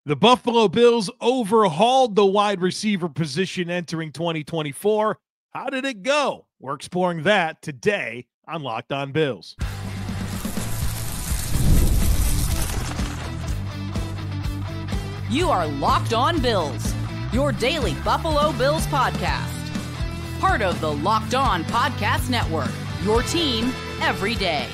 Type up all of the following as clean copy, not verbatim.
The Buffalo Bills overhauled the wide receiver position entering 2024. How did it go? We're exploring that today on Locked On Bills. You are Locked On Bills, your daily Buffalo Bills podcast. Part of the Locked On Podcast Network, your team every day.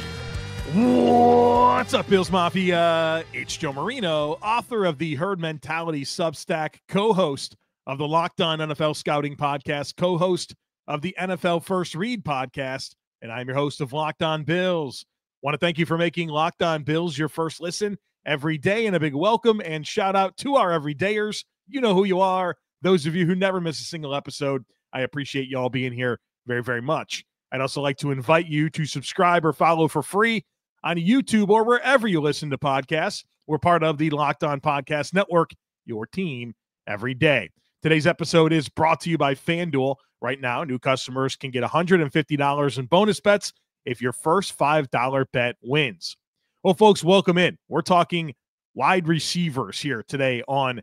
What's up, Bills Mafia? It's Joe Marino, author of the Herd Mentality Substack, co-host of the Locked On NFL Scouting Podcast, co-host of the NFL First Read Podcast, and I'm your host of Locked On Bills. Want to thank you for making Locked On Bills your first listen every day, and a big welcome and shout out to our everydayers. You know who you are. Those of you who never miss a single episode, I appreciate you all being here very, very much. I'd also like to invite you to subscribe or follow for free on YouTube or wherever you listen to podcasts. We're part of the Locked On Podcast Network, your team every day. Today's episode is brought to you by FanDuel. Right now, new customers can get $150 in bonus bets if your first $5 bet wins. Well, folks, welcome in. We're talking wide receivers here today on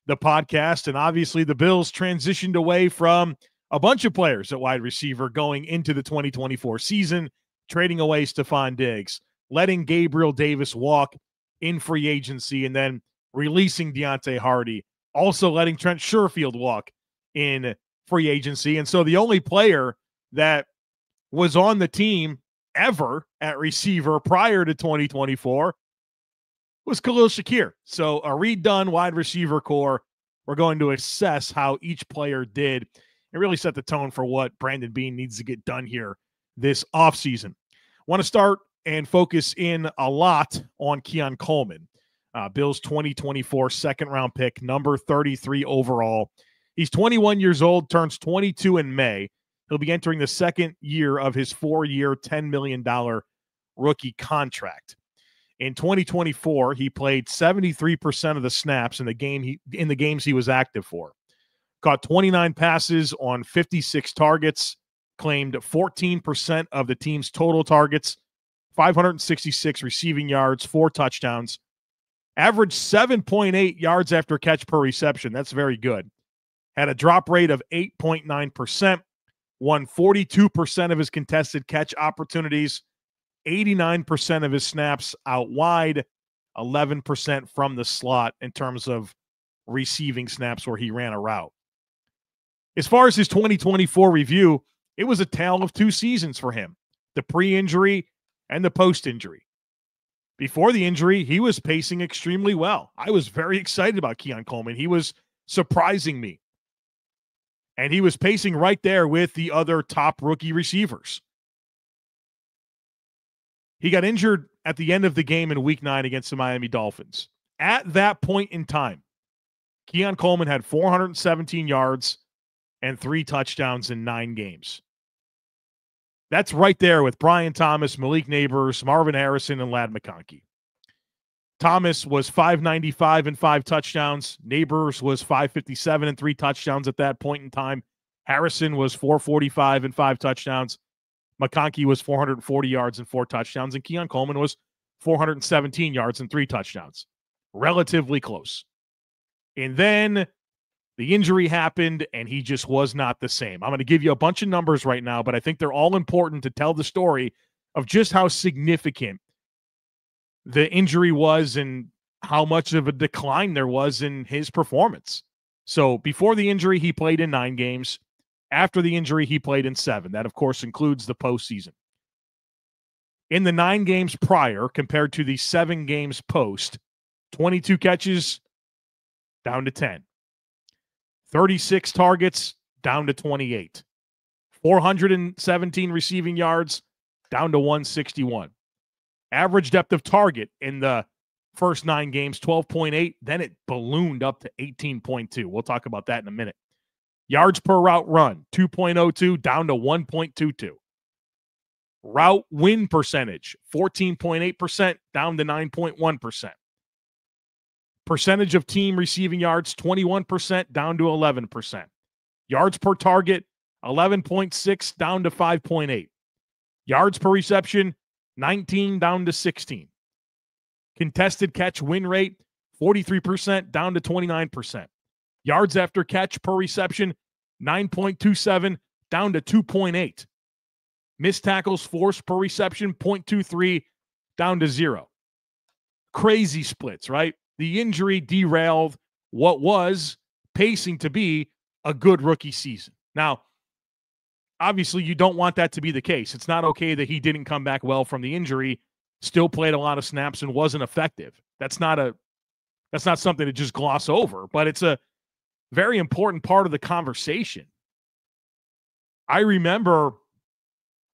the podcast, and obviously the Bills transitioned away from a bunch of players at wide receiver going into the 2024 season, trading away Stephon Diggs, letting Gabriel Davis walk in free agency, and then releasing Deontay Hardy, also letting Trent Sherfield walk in free agency. And so the only player that was on the team ever at receiver prior to 2024 was Khalil Shakir. So a redone wide receiver core. We're going to assess how each player did and really set the tone for what Brandon Beane needs to get done here this offseason. Want to start and focus in a lot on Keon Coleman, Bills 2024 second-round pick, number 33 overall. He's 21 years old, turns 22 in May. He'll be entering the second year of his 4-year, $10 million rookie contract. In 2024, he played 73% of the snaps in the games he was active for. Caught 29 passes on 56 targets, claimed 14% of the team's total targets, 566 receiving yards, 4 touchdowns, averaged 7.8 yards after catch per reception. That's very good. Had a drop rate of 8.9%, won 42% of his contested catch opportunities, 89% of his snaps out wide, 11% from the slot in terms of receiving snaps where he ran a route. As far as his 2024 review, it was a tale of two seasons for him, the pre-injury and the post-injury. Before the injury, he was pacing extremely well. I was very excited about Keon Coleman. He was surprising me. And he was pacing right there with the other top rookie receivers. He got injured at the end of the game in Week 9 against the Miami Dolphins. At that point in time, Keon Coleman had 417 yards and 3 touchdowns in 9 games. That's right there with Brian Thomas, Malik Neighbors, Marvin Harrison, and Ladd McConkey. Thomas was 595 and 5 touchdowns. Neighbors was 557 and 3 touchdowns at that point in time. Harrison was 445 and 5 touchdowns. McConkey was 440 yards and 4 touchdowns. And Keon Coleman was 417 yards and 3 touchdowns. Relatively close. And then the injury happened, and he just was not the same. I'm going to give you a bunch of numbers right now, but I think they're all important to tell the story of just how significant the injury was and how much of a decline there was in his performance. So before the injury, he played in 9 games. After the injury, he played in 7. That, of course, includes the postseason. In the 9 games prior, compared to the 7 games post, 22 catches, down to 10. 36 targets, down to 28. 417 receiving yards, down to 161. Average depth of target in the first 9 games, 12.8. Then it ballooned up to 18.2. We'll talk about that in a minute. Yards per route run, 2.02, down to 1.22. Route win percentage, 14.8%, down to 9.1%. Percentage of team receiving yards, 21%, down to 11%. Yards per target, 11.6, down to 5.8. Yards per reception, 19 down to 16. Contested catch win rate, 43% down to 29%. Yards after catch per reception, 9.27 down to 2.8. Missed tackles forced per reception, 0.23 down to 0. Crazy splits, right? The injury derailed what was pacing to be a good rookie season. Now, obviously, you don't want that to be the case. It's not okay that he didn't come back well from the injury, still played a lot of snaps and wasn't effective. That's not something to just gloss over, but it's a very important part of the conversation. I remember,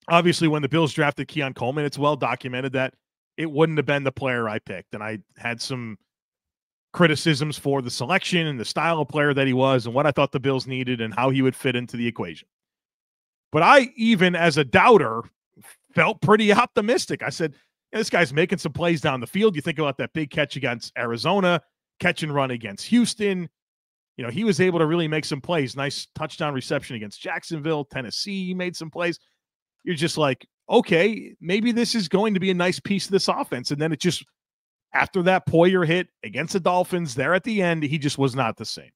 obviously, when the Bills drafted Keon Coleman, it's well documented that it wouldn't have been the player I picked. And I had some criticisms for the selection and the style of player that he was and what I thought the Bills needed and how he would fit into the equation. But I, even as a doubter, felt pretty optimistic. I said, this guy's making some plays down the field. You think about that big catch against Arizona, catch and run against Houston. He was able to really make some plays. Nice touchdown reception against Jacksonville, Tennessee. He made some plays. You're just like, okay, maybe this is going to be a nice piece of this offense. And then it just, after that Poyer hit against the Dolphins there at the end, he just was not the same.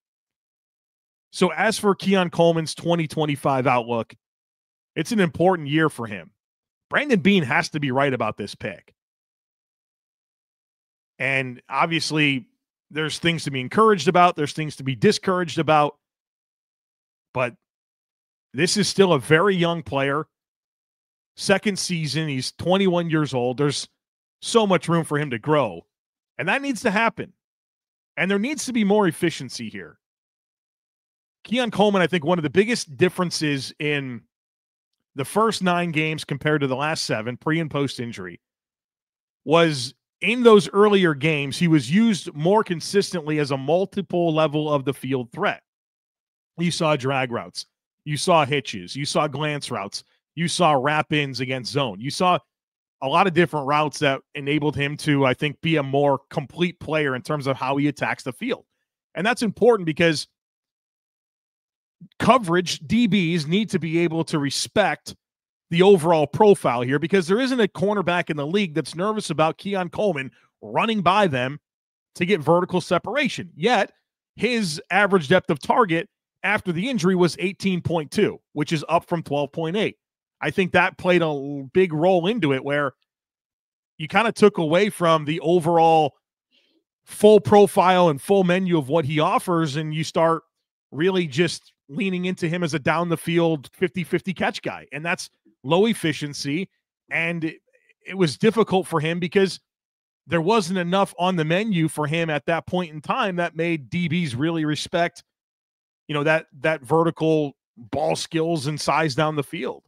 So as for Keon Coleman's 2025 outlook, it's an important year for him. Brandon Beane has to be right about this pick. And obviously, there's things to be encouraged about. There's things to be discouraged about. But this is still a very young player. Second season, he's 21 years old. There's so much room for him to grow. And that needs to happen. And there needs to be more efficiency here. Keon Coleman, I think one of the biggest differences in the first 9 games compared to the last 7, pre and post injury, was in those earlier games, he was used more consistently as a multiple level of the field threat. You saw drag routes. You saw hitches. You saw glance routes. You saw wrap-ins against zone. You saw a lot of different routes that enabled him to, I think, be a more complete player in terms of how he attacks the field. And that's important because coverage, DBs need to be able to respect the overall profile here, because there isn't a cornerback in the league that's nervous about Keon Coleman running by them to get vertical separation. Yet, his average depth of target after the injury was 18.2, which is up from 12.8. I think that played a big role into it, where you kind of took away from the overall full profile and full menu of what he offers, and you start really just leaning into him as a down the field 50-50 catch guy. And that's low efficiency. And it was difficult for him because there wasn't enough on the menu for him at that point in time that made DBs really respect, that vertical ball skills and size down the field.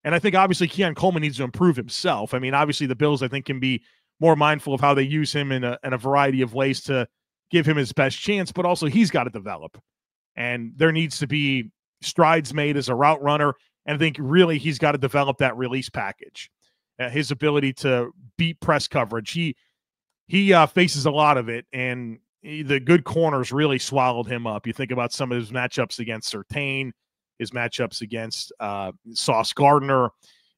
And I think obviously Keon Coleman needs to improve himself. I mean, obviously the Bills, I think, can be more mindful of how they use him in a variety of ways to give him his best chance, but also he's got to develop. And there needs to be strides made as a route runner. And I think really he's got to develop that release package, his ability to beat press coverage. He faces a lot of it, and the good corners really swallowed him up. You think about some of his matchups against Surtain, his matchups against Sauce Gardner,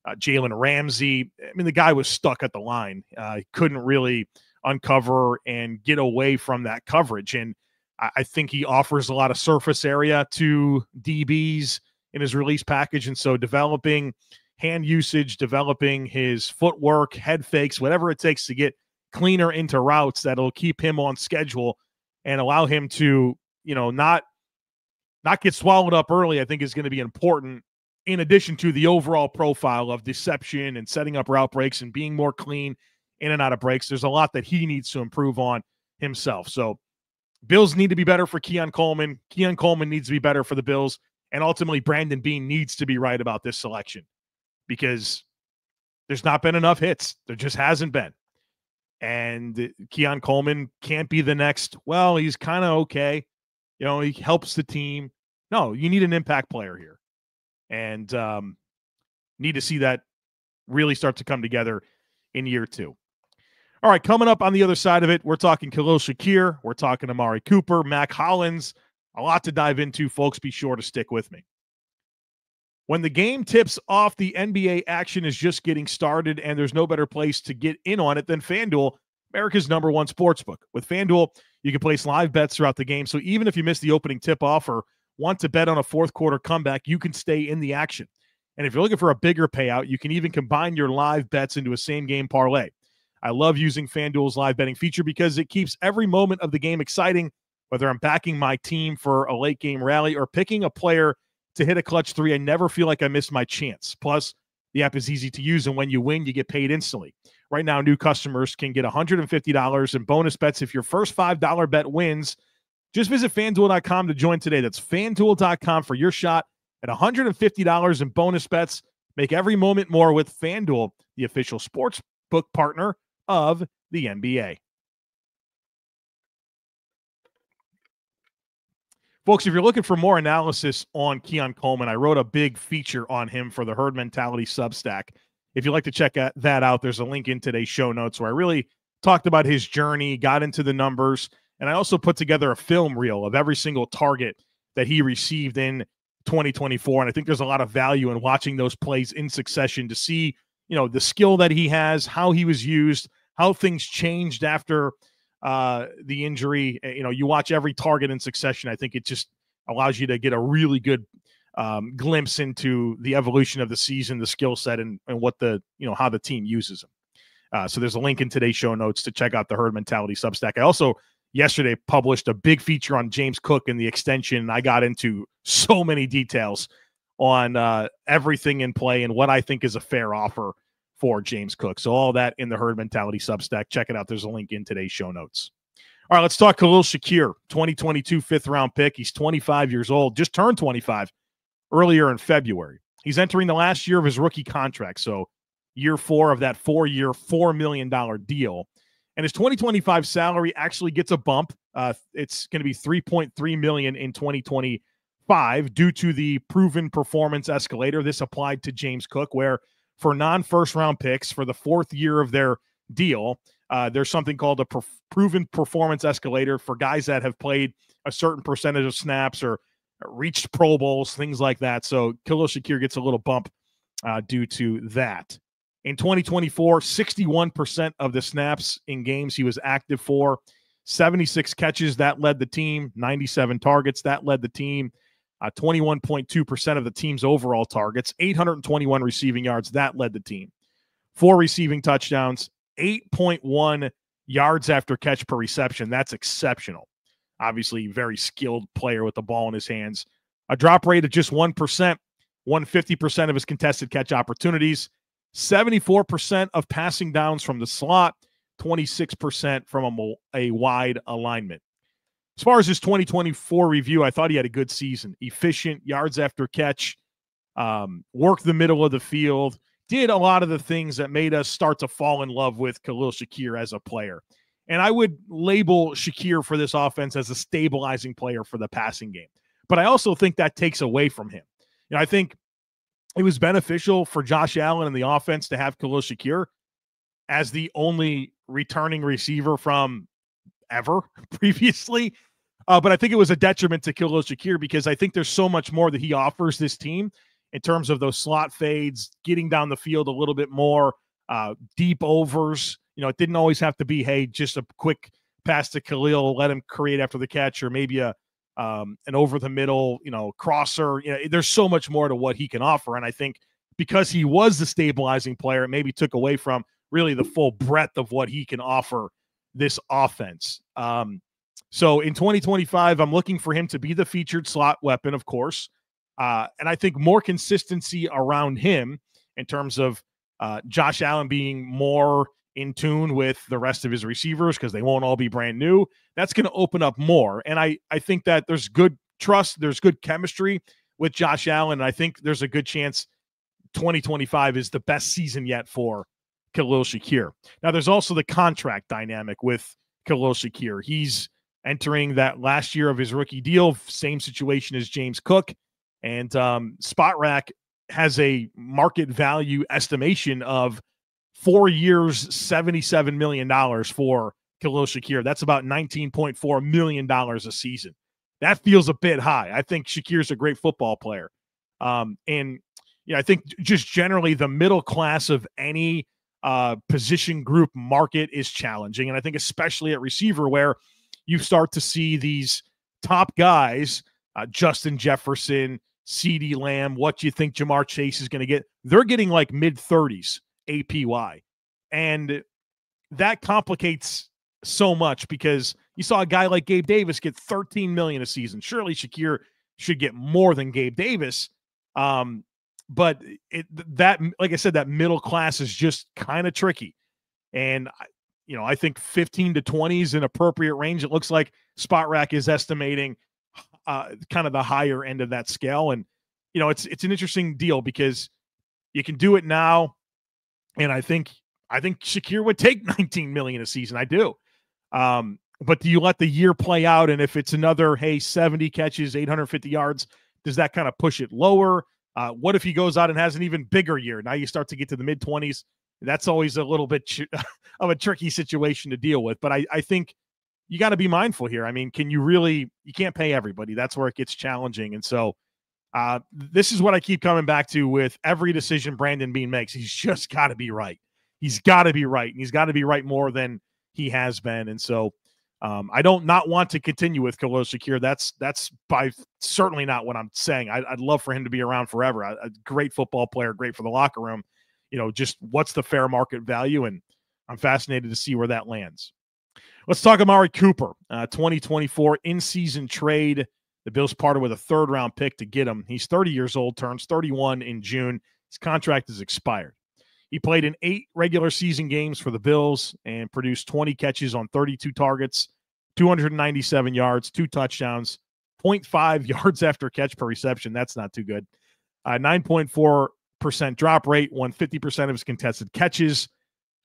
Jalen Ramsey. I mean, the guy was stuck at the line. He couldn't really uncover and get away from that coverage. And I think he offers a lot of surface area to DBs in his release package. And so developing hand usage, developing his footwork, head fakes, whatever it takes to get cleaner into routes that'll keep him on schedule and allow him to, not get swallowed up early, I think is going to be important, in addition to the overall profile of deception and setting up route breaks and being more clean in and out of breaks. There's a lot that he needs to improve on himself. So Bills need to be better for Keon Coleman. Keon Coleman needs to be better for the Bills. And ultimately, Brandon Beane needs to be right about this selection, because there's not been enough hits. There just hasn't been. And Keon Coleman can't be the next, well, he's kind of okay. He helps the team. No, you need an impact player here. And need to see that really start to come together in year 2. All right, coming up on the other side of it, we're talking Khalil Shakir. We're talking Amari Cooper, Mack, Hollins. A lot to dive into, folks. Be sure to stick with me. When the game tips off, the NBA action is just getting started, and there's no better place to get in on it than FanDuel. America's #1 sportsbook. With FanDuel, you can place live bets throughout the game, so even if you miss the opening tip-off or want to bet on a fourth-quarter comeback, you can stay in the action. And if you're looking for a bigger payout, you can even combine your live bets into a same-game parlay. I love using FanDuel's live betting feature because it keeps every moment of the game exciting, whether I'm backing my team for a late-game rally or picking a player to hit a clutch three. I never feel like I missed my chance. Plus, the app is easy to use, and when you win, you get paid instantly. Right now, new customers can get $150 in bonus bets if your first $5 bet wins. Just visit FanDuel.com to join today. That's FanDuel.com for your shot at $150 in bonus bets. Make every moment more with FanDuel, the official sportsbook partner of the NBA. Folks, if you're looking for more analysis on Keon Coleman, I wrote a big feature on him for the Herd Mentality Substack. If you'd like to check that out, there's a link in today's show notes where I really talked about his journey, got into the numbers, and I also put together a film reel of every single target that he received in 2024. And I think there's a lot of value in watching those plays in succession to see, the skill that he has, how he was used, how things changed after the injury. You watch every target in succession. I think it just allows you to get a really good glimpse into the evolution of the season, the skill set, and what how the team uses them. So there's a link in today's show notes to check out the Herd Mentality Substack. I also yesterday published a big feature on James Cook and the extension, and I got into so many details on everything in play and what I think is a fair offer for James Cook. So all that in the Herd Mentality Substack. Check it out. There's a link in today's show notes. All right, let's talk Khalil Shakir, 2022 fifth-round pick. He's 25 years old, just turned 25 earlier in February. He's entering the last year of his rookie contract, so year 4 of that 4-year, $4 million deal. And his 2025 salary actually gets a bump. It's going to be $3.3 million in 2025 due to the proven performance escalator. This applied to James Cook, where for non-first-round picks for the 4th year of their deal, there's something called a proven performance escalator for guys that have played a certain percentage of snaps or reached Pro Bowls, things like that. So Khalil Shakir gets a little bump due to that. In 2024, 61% of the snaps in games he was active for, 76 catches, that led the team, 97 targets, that led the team, 21.2% of the team's overall targets, 821 receiving yards, that led the team, 4 receiving touchdowns, 8.1 yards after catch per reception. That's exceptional. Obviously, very skilled player with the ball in his hands. A drop rate of just 1%, won 50% of his contested catch opportunities, 74% of passing downs from the slot, 26% from a wide alignment. As far as his 2024 review, I thought he had a good season. Efficient, yards after catch, worked the middle of the field, did a lot of the things that made us start to fall in love with Khalil Shakir as a player. And I would label Shakir for this offense as a stabilizing player for the passing game. But I also think that takes away from him. I think it was beneficial for Josh Allen and the offense to have Khalil Shakir as the only returning receiver from ever previously. But I think it was a detriment to Khalil Shakir because I think there's so much more that he offers this team in terms of those slot fades, getting down the field a little bit more, deep overs. It didn't always have to be, hey, just a quick pass to Khalil, let him create after the catch, or maybe an over the middle, crosser. There's so much more to what he can offer. And I think because he was the stabilizing player, it maybe took away from really the full breadth of what he can offer this offense. So in 2025, I'm looking for him to be the featured slot weapon, of course. And I think more consistency around him in terms of Josh Allen being more in tune with the rest of his receivers because they won't all be brand new. That's going to open up more. And I think that there's good trust, there's good chemistry with Josh Allen. And I think there's a good chance 2025 is the best season yet for Khalil Shakir. Now, there's also the contract dynamic with Khalil Shakir. He's entering that last year of his rookie deal, same situation as James Cook. And Spot Rack has a market value estimation of 4 years, $77 million for Khalil Shakir. That's about $19.4 million a season. That feels a bit high. I think Shakir's a great football player. I think just generally the middle class of any position group market is challenging. And I think especially at receiver where you start to see these top guys, Justin Jefferson, CeeDee Lamb, what do you think Jamar Chase is going to get? They're getting like mid-30s APY. And that complicates so much because you saw a guy like Gabe Davis get $13 million a season. Surely Shakir should get more than Gabe Davis. But like I said, that middle class is just kind of tricky. And, I think 15 to 20 is an appropriate range. It looks like Spot Rack is estimating kind of the higher end of that scale. And, it's an interesting deal because you can do it now. And I think Shakir would take 19 million a season. I do. But do you let the year play out? And if it's another, 70 catches, 850 yards, does that kind of push it lower? What if he goes out and has an even bigger year? Now you start to get to the mid-20s. That's always a little bit of a tricky situation to deal with. But I think you got to be mindful here. I mean, you can't pay everybody. That's where it gets challenging. And so this is what I keep coming back to with every decision Brandon Beane makes. He's just got to be right. He's got to be right. And he's got to be right more than he has been. And so I don't not want to continue with Khalil Shakir. That's by certainly not what I'm saying. I'd love for him to be around forever. A great football player, great for the locker room. Just what's the fair market value? And I'm fascinated to see where that lands. Let's talk Amari Cooper, 2024 in-season trade. The Bills parted with a third-round pick to get him. He's 30 years old, turns 31 in June. His contract is expired. He played in 8 regular season games for the Bills and produced 20 catches on 32 targets, 297 yards, 2 touchdowns, 0.5 yards after catch per reception. That's not too good. 9.4% drop rate, won 50% of his contested catches,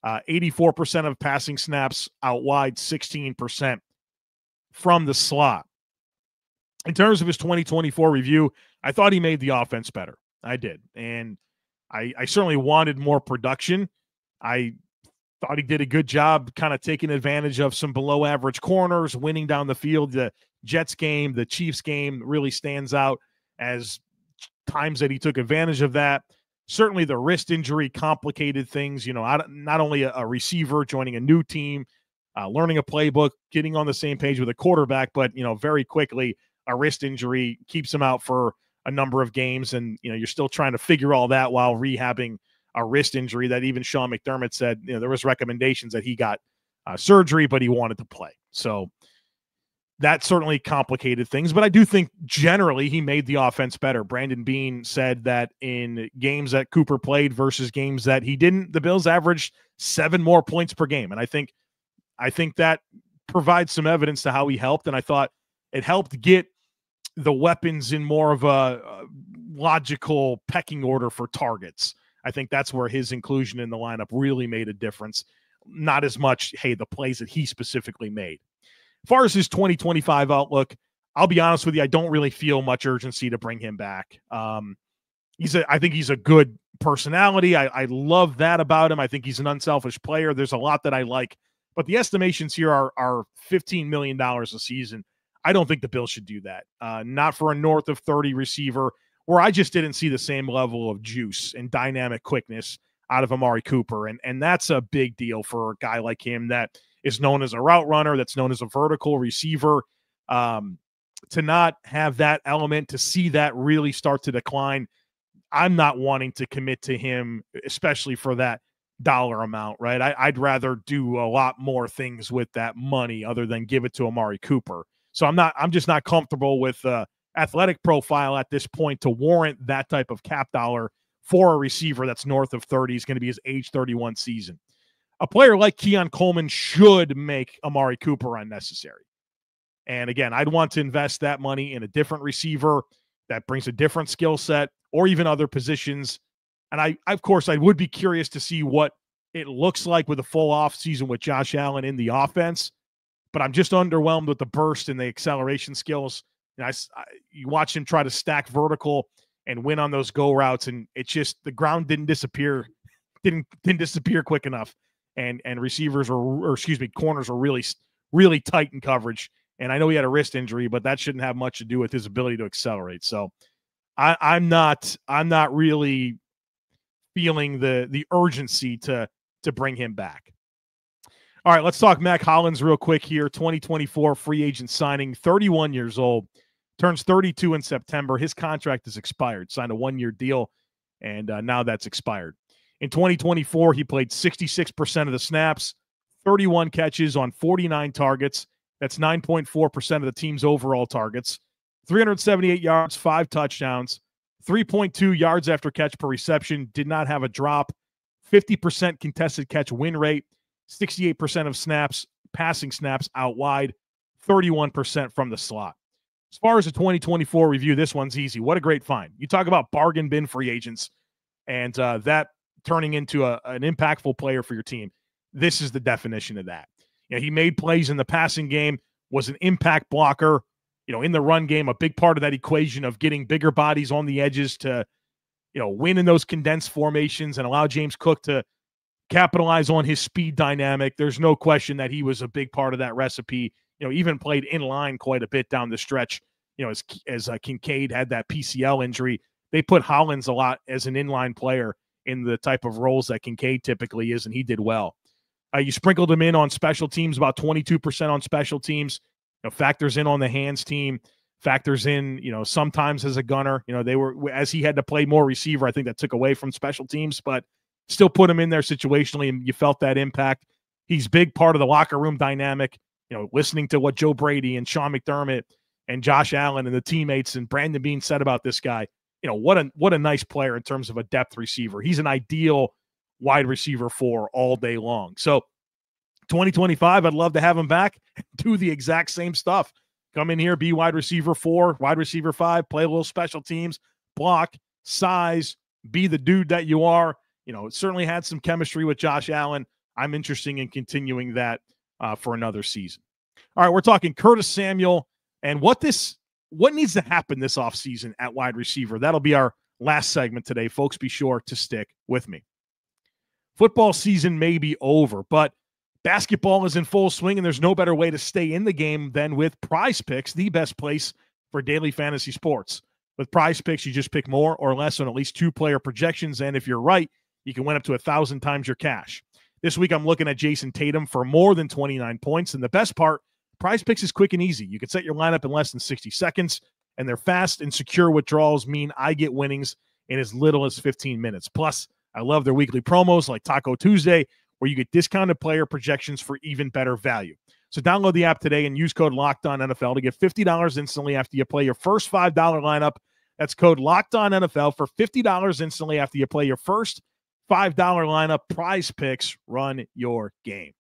84% of passing snaps out wide, 16% from the slot. In terms of his 2024 review, I thought he made the offense better. I did. And I certainly wanted more production. I thought he did a good job kind of taking advantage of some below average corners, winning down the field. The Jets game, the Chiefs game really stands out as times that he took advantage of that. Certainly the wrist injury complicated things, not only a receiver joining a new team, learning a playbook, getting on the same page with a quarterback, but, very quickly a wrist injury keeps him out for a number of games. And, you're still trying to figure all that while rehabbing a wrist injury that even Sean McDermott said, there was recommendations that he got surgery, but he wanted to play. So that certainly complicated things, but I do think generally he made the offense better. Brandon Beane said that in games that Cooper played versus games that he didn't, the Bills averaged 7 more points per game. And I think that provides some evidence to how he helped. And I thought it helped get the weapons in more of a logical pecking order for targets. I think that's where his inclusion in the lineup really made a difference. Not as much, the plays that he specifically made. As far as his 2025 outlook, I'll be honest with you, I don't really feel much urgency to bring him back. I think he's a good personality. I love that about him. I think he's an unselfish player. There's a lot that I like. But the estimations here are $15 million a season. I don't think the Bills should do that. Not for a north of 30 receiver, where I just didn't see the same level of juice and dynamic quickness out of Amari Cooper. And that's a big deal for a guy like him that is known as a route runner, that's known as a vertical receiver. To not have that element, to see that really start to decline, I'm not wanting to commit to him, especially for that dollar amount, right? I'd rather do a lot more things with that money other than give it to Amari Cooper. So I'm just not comfortable with the athletic profile at this point to warrant that type of cap dollar for a receiver that's north of 30. Is going to be his age 31 season. A player like Keon Coleman should make Amari Cooper unnecessary. And again, I'd want to invest that money in a different receiver that brings a different skill set or even other positions. And I would be curious to see what it looks like with a full off season with Josh Allen in the offense. But I'm just underwhelmed with the burst and the acceleration skills. You watch him try to stack vertical and win on those go routes, and it's just the ground didn't disappear quick enough. And corners are really, really tight in coverage. And I know he had a wrist injury, but that shouldn't have much to do with his ability to accelerate. So I'm not really feeling the urgency to to bring him back. All right, let's talk Mack Hollins real quick here. 2024 free agent signing, 31 years old, turns 32 in September. His contract is expired, signed a one-year deal, and now that's expired. In 2024, he played 66% of the snaps, 31 catches on 49 targets. That's 9.4% of the team's overall targets. 378 yards, 5 touchdowns, 3.2 yards after catch per reception, did not have a drop, 50% contested catch win rate, 68% of snaps, passing snaps out wide, 31% from the slot. As far as the 2024 review, this one's easy. What a great find. You talk about bargain bin free agents and that turning into an impactful player for your team. This is the definition of that. You know, he made plays in the passing game, was an impact blocker, you know, in the run game, a big part of that equation of getting bigger bodies on the edges to, you know, win in those condensed formations and allow James Cook to capitalize on his speed dynamic. There's no question that he was a big part of that recipe. You know, even played in line quite a bit down the stretch. You know, as Kincaid had that PCL injury, they put Hollins a lot as an inline player in the type of roles that Kincaid typically is, and he did well. You sprinkled him in on special teams, about 22% on special teams. You know, factors in on the hands team, factors in, you know, sometimes as a gunner. You know, they were, as he had to play more receiver, I think that took away from special teams, but still put him in there situationally, and you felt that impact. He's big part of the locker room dynamic, you know, listening to what Joe Brady and Sean McDermott and Josh Allen and the teammates and Brandon Beane said about this guy. You know, what a nice player in terms of a depth receiver. He's an ideal wide receiver for all day long. So 2025, I'd love to have him back, do the exact same stuff. Come in here, be wide receiver 4, wide receiver 5, play a little special teams, block, size, be the dude that you are. You know, it certainly had some chemistry with Josh Allen. I'm interested in continuing that for another season. All right, we're talking Curtis Samuel and what needs to happen this offseason at wide receiver. That'll be our last segment today. Folks, be sure to stick with me. Football season may be over, but basketball is in full swing, and there's no better way to stay in the game than with PrizePicks, the best place for daily fantasy sports. With PrizePicks, you just pick more or less on at least 2-player projections, and if you're right, you can win up to 1,000 times your cash. This week, I'm looking at Jason Tatum for more than 29 points, and the best part, PrizePicks is quick and easy. You can set your lineup in less than 60 seconds, and their fast and secure withdrawals mean I get winnings in as little as 15 minutes. Plus, I love their weekly promos like Taco Tuesday, where you get discounted player projections for even better value. So download the app today and use code LOCKEDONNFL to get $50 instantly after you play your first $5 lineup. That's code LOCKEDONNFL for $50 instantly after you play your first $5 lineup. PrizePicks, run your game.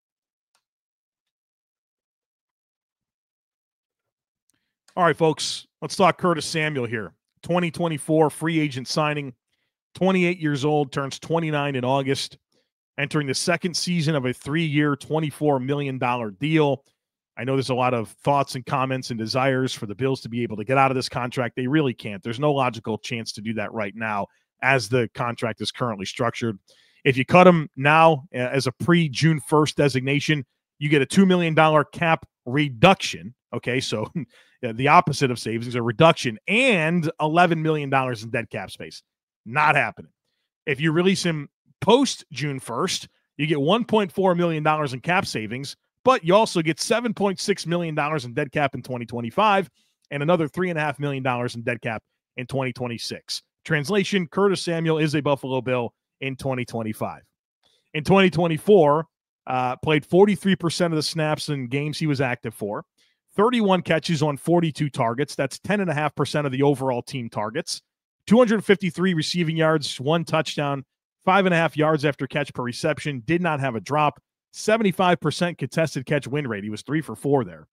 All right, folks, let's talk Curtis Samuel here. 2024 free agent signing, 28 years old, turns 29 in August, entering the second season of a 3-year, $24 million deal. I know there's a lot of thoughts and comments and desires for the Bills to be able to get out of this contract. They really can't. There's no logical chance to do that right now as the contract is currently structured. If you cut him now as a pre-June 1st designation, you get a $2 million cap reduction. Okay, so the opposite of savings, a reduction, and $11 million in dead cap space. Not happening. If you release him post-June 1st, you get $1.4 million in cap savings, but you also get $7.6 million in dead cap in 2025 and another $3.5 million in dead cap in 2026. Translation, Curtis Samuel is a Buffalo Bill in 2025. In 2024, played 43% of the snaps in games he was active for, 31 catches on 42 targets. That's 10.5% of the overall team targets, 253 receiving yards, 1 touchdown, 5.5 yards after catch per reception, did not have a drop, 75% contested catch win rate. He was 3 for 4 there.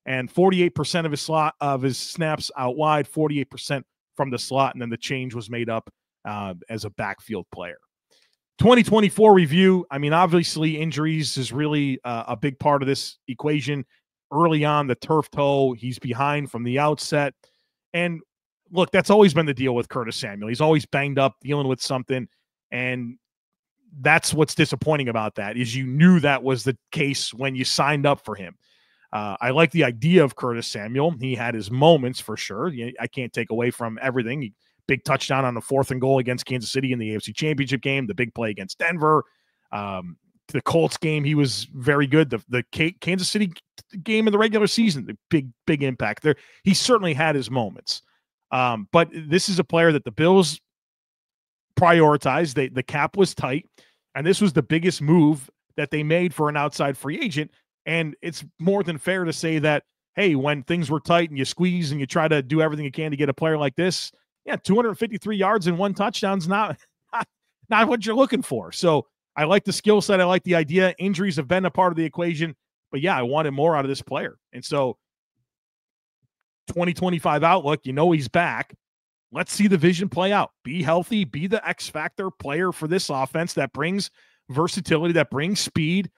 And 48% of his snaps out wide, 48% from the slot, and then the change was made up as a backfield player. 2024 review, I mean, obviously injuries is really a big part of this equation. Early on, the turf toe, he's behind from the outset. And look, that's always been the deal with Curtis Samuel. He's always banged up, dealing with something, and that's what's disappointing about that is you knew that was the case when you signed up for him. I like the idea of Curtis Samuel. He had his moments for sure. I can't take away from everything. Big touchdown on the 4th and goal against Kansas City in the AFC Championship game, the big play against Denver, the Colts game, he was very good. The Kansas City game in the regular season, the big impact there. He certainly had his moments. But this is a player that the Bills prioritized. The cap was tight, and this was the biggest move that they made for an outside free agent. And it's more than fair to say that, hey, when things were tight and you squeeze and you try to do everything you can to get a player like this, 253 yards and 1 touchdown's not what you're looking for. So I like the skill set. I like the idea. Injuries have been a part of the equation. But, yeah, I wanted more out of this player. And so 2025 outlook, he's back. Let's see the vision play out. Be healthy. Be the X-factor player for this offense that brings versatility, that brings speed.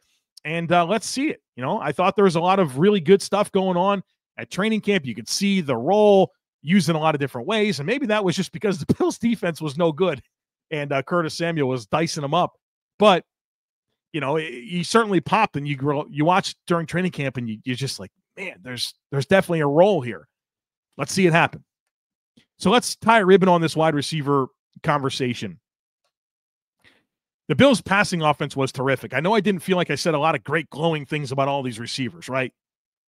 And let's see it. I thought there was a lot of really good stuff going on at training camp. You could see the role used in a lot of different ways. And maybe that was just because the Bills defense was no good and Curtis Samuel was dicing them up. But, he certainly popped, and you watch during training camp and you're just like, man, there's definitely a role here. Let's see it happen. So let's tie a ribbon on this wide receiver conversation. The Bills' passing offense was terrific. I know I didn't feel like I said a lot of great glowing things about all these receivers, right?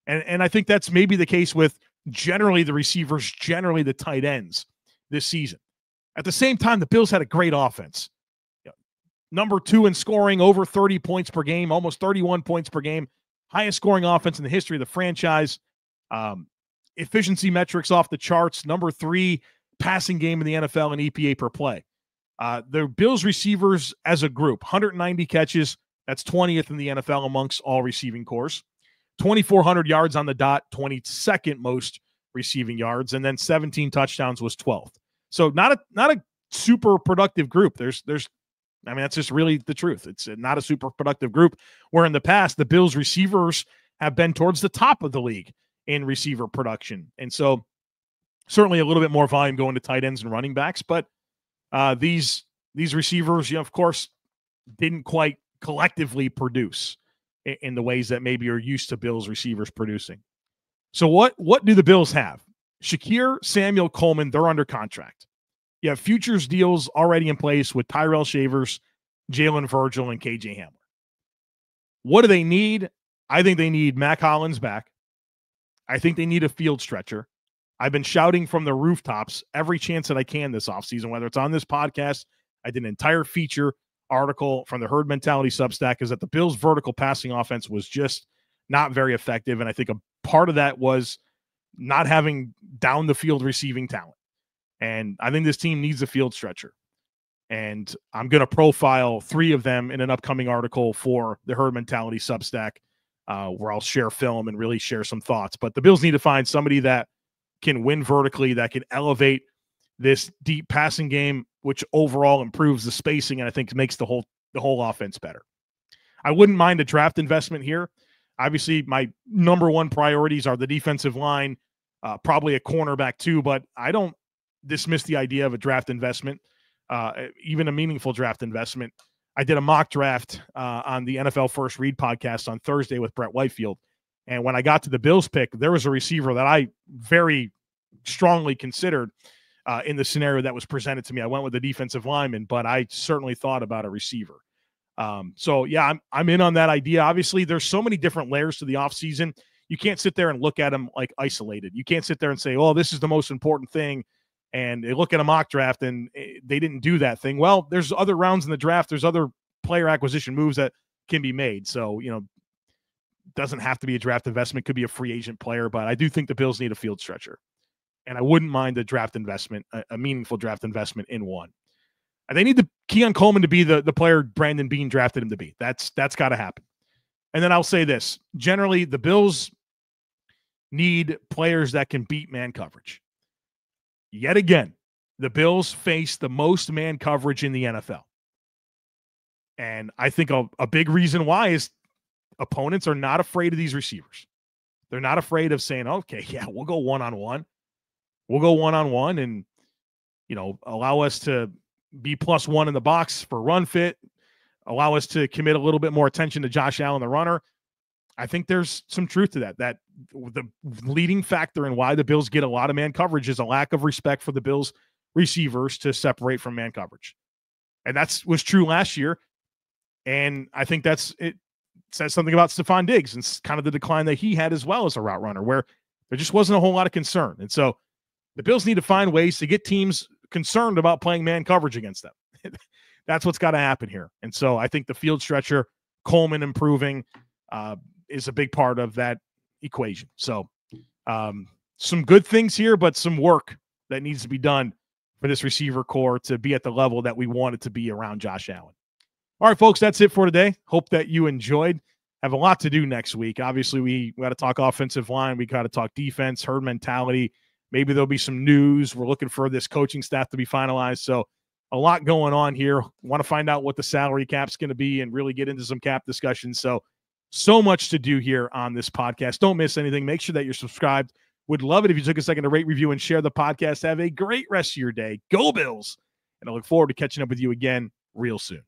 And I think that's maybe the case with generally the receivers, generally the tight ends this season. At the same time, the Bills had a great offense. Number 2 in scoring, over 30 points per game, almost 31 points per game. Highest scoring offense in the history of the franchise. Efficiency metrics off the charts. Number 3 passing game in the NFL in EPA per play. The Bills receivers as a group, 190 catches. That's 20th in the NFL amongst all receiving corps. 2,400 yards on the dot, 22nd most receiving yards, and then 17 touchdowns was 12th. So not a super productive group. That's just really the truth. It's not a super productive group, where in the past the Bills receivers have been towards the top of the league in receiver production. And so certainly a little bit more volume going to tight ends and running backs, but these receivers, of course, didn't quite collectively produce in the ways that maybe you're used to Bills receivers producing. So what do the Bills have? Shakir, Samuel, Coleman, they're under contract. You have futures deals already in place with Tyrell Shavers, Jalen Virgil, and KJ Hamler. What do they need? I think they need Mack Hollins back. I think they need a field stretcher. I've been shouting from the rooftops every chance that I can this offseason, whether it's on this podcast. I did an entire feature article from the Herd Mentality Substack, is that the Bills' vertical passing offense was just not very effective. And I think a part of that was not having down the field receiving talent. And I think this team needs a field stretcher. And I'm going to profile 3 of them in an upcoming article for the Herd Mentality Substack, where I'll share film and really share some thoughts. But the Bills need to find somebody that can win vertically, that can elevate this deep passing game, which overall improves the spacing and I think makes the whole offense better. I wouldn't mind a draft investment here. Obviously, my number 1 priorities are the defensive line, probably a cornerback too, but I don't dismiss the idea of a draft investment, even a meaningful draft investment. I did a mock draft on the NFL First Read podcast on Thursday with Brett Whitefield. And when I got to the Bills pick, there was a receiver that I very strongly considered in the scenario that was presented to me. I went with the defensive lineman, but I certainly thought about a receiver. So yeah, I'm in on that idea. Obviously, there's so many different layers to the offseason. You can't sit there and look at them like isolated. You can't sit there and say, oh, this is the most important thing. And they look at a mock draft and they didn't do that thing. Well, there's other rounds in the draft. There's other player acquisition moves that can be made. So, doesn't have to be a draft investment, could be a free agent player, but I do think the Bills need a field stretcher. And I wouldn't mind a draft investment, a meaningful draft investment in one. And they need the Keon Coleman to be the player Brandon Beane drafted him to be. That's got to happen. And then I'll say this. Generally, the Bills need players that can beat man coverage. Yet again, the Bills face the most man coverage in the NFL. And I think a big reason why is opponents are not afraid of these receivers. They're not afraid of saying, okay, yeah, we'll go one-on-one. We'll go one-on-one and, allow us to be +1 in the box for run fit, allow us to commit a little bit more attention to Josh Allen, the runner. I think there's some truth to that the leading factor in why the Bills get a lot of man coverage is a lack of respect for the Bills receivers to separate from man coverage. And that was true last year. And I think it says something about Stephon Diggs and kind of the decline that he had as well as a route runner, where there just wasn't a whole lot of concern. And so the Bills need to find ways to get teams concerned about playing man coverage against them. That's what's got to happen here. And so I think the field stretcher, Coleman improving, is a big part of that equation. So some good things here, but some work that needs to be done for this receiver core to be at the level that we want it to be around Josh Allen. All right, folks, that's it for today. Hope that you enjoyed. Have a lot to do next week. Obviously, we got to talk offensive line. We got to talk defense, herd mentality. Maybe there'll be some news. We're looking for this coaching staff to be finalized. So a lot going on here. Want to find out what the salary cap's going to be and really get into some cap discussions. So much to do here on this podcast. Don't miss anything. Make sure that you're subscribed. Would love it if you took a second to rate, review, and share the podcast. Have a great rest of your day. Go Bills. And I look forward to catching up with you again real soon.